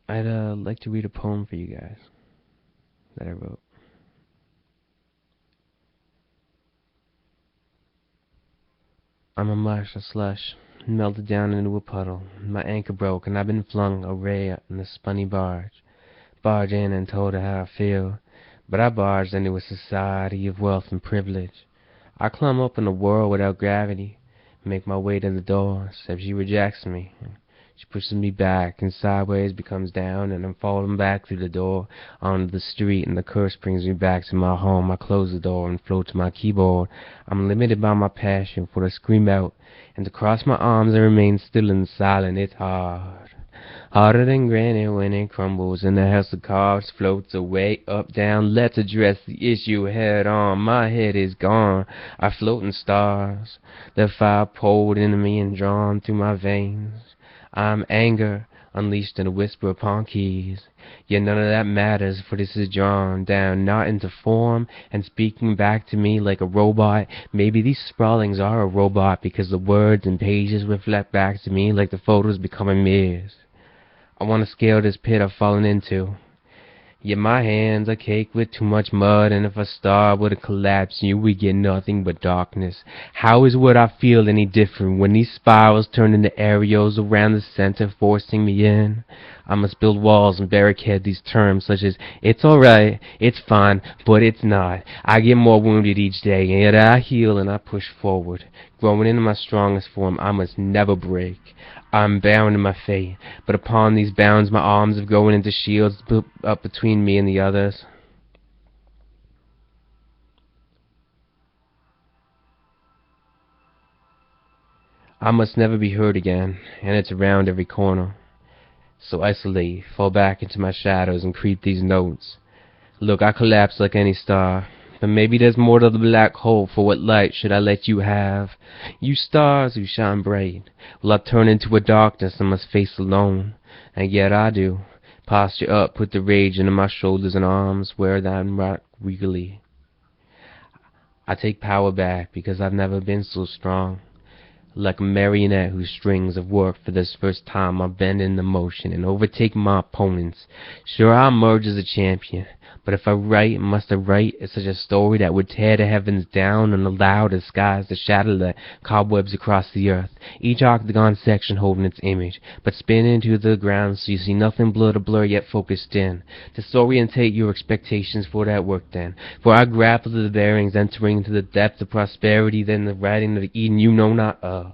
I'd like to read a poem for you guys that I wrote. I'm a mush, a slush, melted down into a puddle. My anchor broke and I've been flung away in the spunny barge. Barge in and told her how I feel, but I barged into a society of wealth and privilege. I climb up in a world without gravity, make my way to the door, except she rejects me. She pushes me back and sideways becomes down, and I'm falling back through the door onto the street, and the curse brings me back to my home. I close the door and float to my keyboard. I'm limited by my passion for to scream out and to cross my arms and remain still and silent. It's hard. Harder than granite when it crumbles and the house of cards floats away, up, down. Let's address the issue head on. My head is gone. I float in stars. The fire poured into me and drawn through my veins. I'm anger, unleashed in a whisper upon keys. Yet none of that matters, for this is drawn down, not into form, and speaking back to me like a robot. Maybe these sprawlings are a robot, because the words and pages reflect back to me like the photos becoming mirrors. I want to scale this pit I've fallen into. Yet my hands are caked with too much mud, and if a star were to collapse, you would get nothing but darkness. How is what I feel any different when these spirals turn into areoles around the center, forcing me in? I must build walls and barricade these terms such as, it's alright, it's fine, but it's not. I get more wounded each day, and yet I heal and I push forward. Growing into my strongest form, I must never break. I'm bound in my fate, but upon these bounds my arms have grown into shields up between me and the others. I must never be heard again, and it's around every corner. So isolate, fall back into my shadows and creep these notes. Look, I collapse like any star, but maybe there's more to the black hole, for what light should I let you have? You stars who shine bright, will I turn into a darkness I must face alone? And yet I do. Posture up, put the rage into my shoulders and arms, wear them rock regally. I take power back because I've never been so strong. Like a marionette whose strings have worked for this first time, I bend into motion and overtake my opponents. Sure, I emerge as a champion, but if I write, must I write such a story that would tear the heavens down and allow the skies to shatter the cobwebs across the earth, each octagon section holding its image, but spin into the ground so you see nothing blur to blur yet focused in. Disorientate your expectations for that work then, for I grapple to the bearings, entering into the depth of prosperity, then the writing of the Eden you know not of.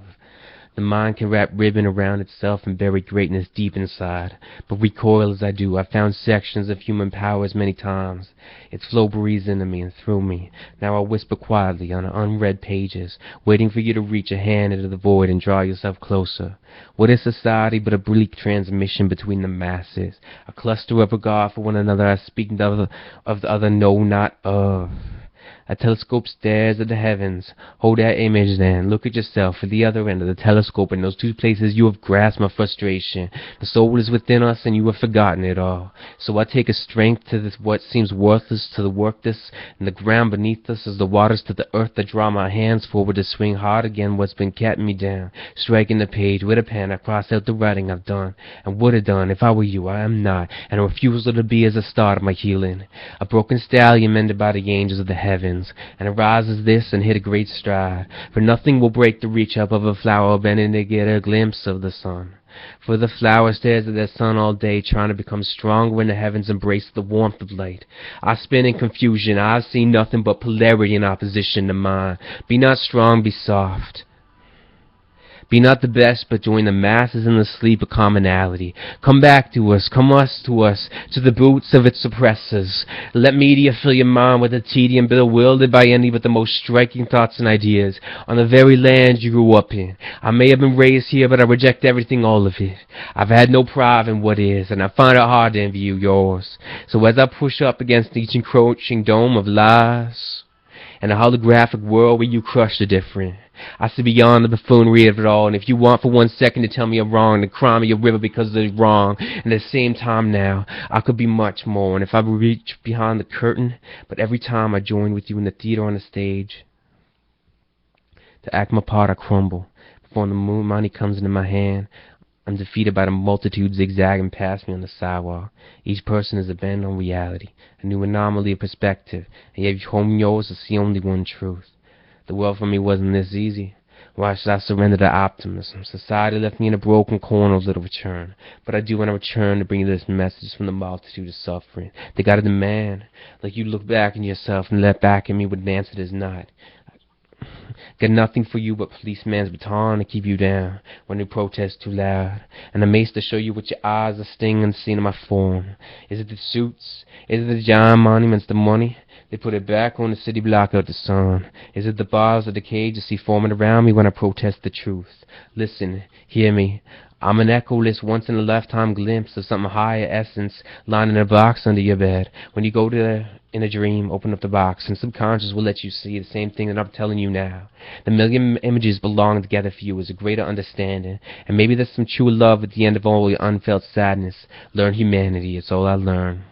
The mind can wrap ribbon around itself and bury greatness deep inside. But recoil as I do, I've found sections of human powers many times. Its flow breathes into me and through me. Now I whisper quietly on unread pages, waiting for you to reach a hand into the void and draw yourself closer. What is society but a bleak transmission between the masses? A cluster of regard for one another, I speak of the other know not of. A telescope stares at the heavens. Hold that image then. Look at yourself at the other end of the telescope. In those two places you have grasped my frustration. The soul is within us and you have forgotten it all. So I take a strength to this what seems worthless to the workless, and the ground beneath us as the waters to the earth that draw my hands forward to swing hard again what's been keeping me down. Striking the page with a pen, I cross out the writing I've done and would have done if I were you. I am not, and a refusal to be is a start of my healing. A broken stallion mended by the angels of the heavens. And arises this and hit a great stride, for nothing will break the reach up of a flower bending to get a glimpse of the sun. For the flower stares at the sun all day, trying to become stronger when the heavens embrace the warmth of light. I spin in confusion, I see nothing but polarity in opposition to mine. Be not strong, be soft. Be not the best, but join the masses in the sleep of commonality. Come back to us, to the boots of its oppressors. Let media fill your mind with the tedium, bewildered by any but the most striking thoughts and ideas, on the very land you grew up in. I may have been raised here, but I reject everything, all of it. I've had no pride in what is, and I find it hard to envy you yours. So as I push up against each encroaching dome of lies, and a holographic world where you crush the different, I see beyond the buffoonery of it all, and if you want for 1 second to tell me I'm wrong, then cry me a river because it's wrong. And at the same time now, I could be much more, and if I reach behind the curtain, but every time I join with you in the theater on the stage, to act my part I crumble. Before the moon money comes into my hand, I'm defeated by the multitude zigzagging past me on the sidewalk. Each person is a bend on reality, a new anomaly of perspective, and yet home yours is the only one truth. The world for me wasn't this easy. Why should I surrender to optimism? Society left me in a broken corner of little return. But I do want to return to bring you this message from the multitude of suffering. They got a demand, like you look back in yourself and let back at me what an answer is not. Got nothing for you but policeman's baton to keep you down when you protest too loud, and a mace to show you what your eyes are stinging and seeing in my form. Is it the suits? Is it the giant monuments, the money? They put it back on the city block out the sun. Is it the bars of the cage you see forming around me when I protest the truth? Listen, hear me. I'm an echoless, once-in-a-lifetime glimpse of something higher essence lying in a box under your bed. When you go to in a dream, open up the box, and subconscious will let you see the same thing that I'm telling you now. The million images belong together for you as a greater understanding, and maybe there's some true love at the end of all your unfelt sadness. Learn humanity, it's all I learn.